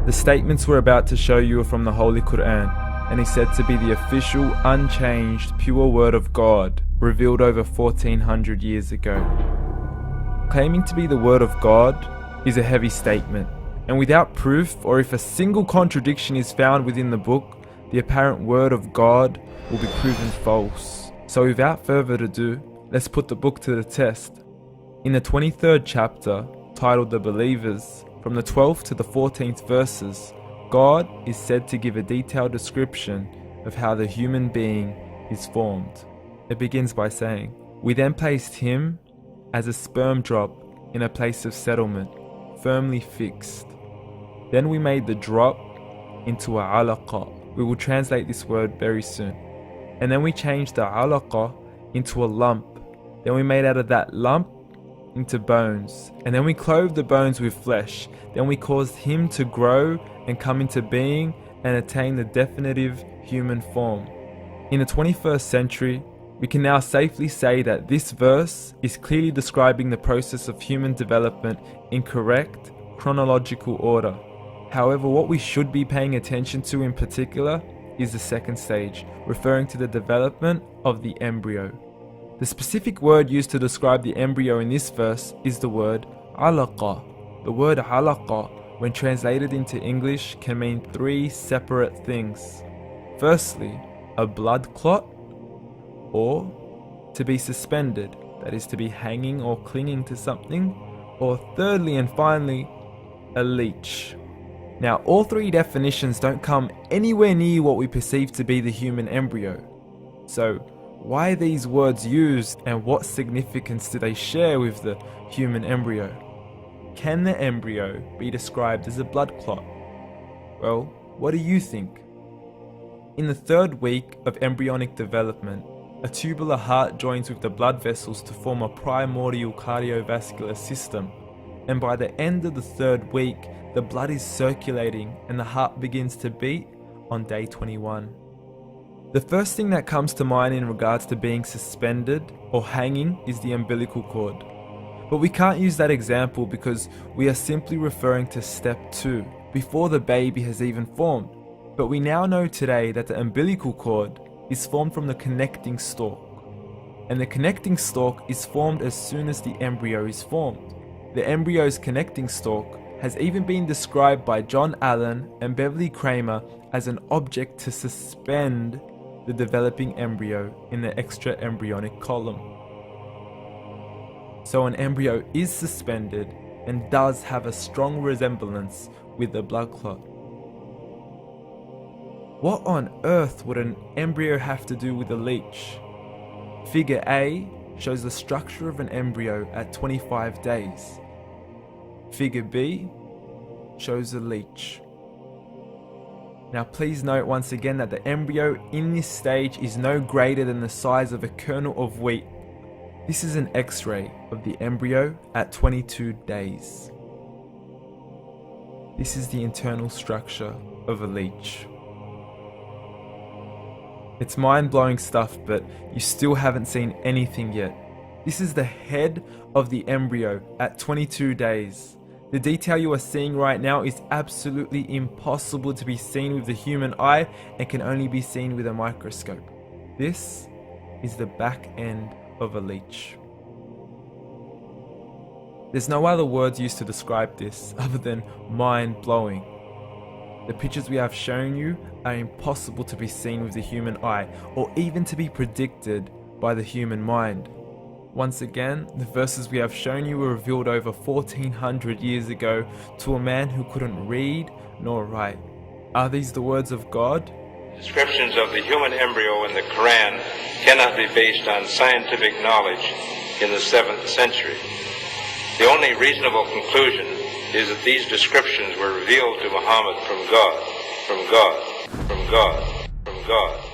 The statements we're about to show you are from the Holy Quran, and is said to be the official, unchanged, pure word of God, revealed over 1400 years ago. Claiming to be the word of God is a heavy statement, and without proof, or if a single contradiction is found within the book, the apparent word of God will be proven false. So without further ado, let's put the book to the test. In the 23rd chapter, titled The Believers, from the 12th to the 14th verses, God is said to give a detailed description of how the human being is formed. It begins by saying, "We then placed him as a sperm drop in a place of settlement, firmly fixed. Then we made the drop into a alaqa." We will translate this word very soon. "And then we changed the alaqa into a lump. Then we made out of that lump into bones. And then we clothed the bones with flesh. Then we caused him to grow and come into being and attain the definitive human form." In the 21st century, we can now safely say that this verse is clearly describing the process of human development in correct chronological order. However, what we should be paying attention to in particular is the second stage, referring to the development of the embryo. The specific word used to describe the embryo in this verse is the word alaqa. The word alaqa, when translated into English, can mean three separate things. Firstly, a blood clot, or to be suspended, that is to be hanging or clinging to something, or thirdly and finally, a leech. Now, all three definitions don't come anywhere near what we perceive to be the human embryo. So, why are these words used, and what significance do they share with the human embryo? Can the embryo be described as a blood clot? Well, what do you think? In the 3rd week of embryonic development, a tubular heart joins with the blood vessels to form a primordial cardiovascular system, and by the end of the 3rd week, the blood is circulating and the heart begins to beat on day 21. The first thing that comes to mind in regards to being suspended or hanging is the umbilical cord. But we can't use that example because we are simply referring to step 2, before the baby has even formed. But we now know today that the umbilical cord is formed from the connecting stalk. And the connecting stalk is formed as soon as the embryo is formed. The embryo's connecting stalk has even been described by John Allen and Beverly Kramer as an object to suspend the developing embryo in the extra-embryonic column. So an embryo is suspended and does have a strong resemblance with the blood clot. What on earth would an embryo have to do with a leech? Figure A shows the structure of an embryo at 25 days. Figure B shows a leech. Now please note once again that the embryo in this stage is no greater than the size of a kernel of wheat. This is an X-ray of the embryo at 22 days. This is the internal structure of a leech. It's mind-blowing stuff, but you still haven't seen anything yet. This is the head of the embryo at 22 days. The detail you are seeing right now is absolutely impossible to be seen with the human eye and can only be seen with a microscope. This is the back end of a leech. There's no other words used to describe this other than mind-blowing. The pictures we have shown you are impossible to be seen with the human eye or even to be predicted by the human mind. Once again, the verses we have shown you were revealed over 1400 years ago to a man who couldn't read nor write. Are these the words of God? Descriptions of the human embryo in the Quran cannot be based on scientific knowledge in the 7th century. The only reasonable conclusion is that these descriptions were revealed to Muhammad from God, from God, from God, from God.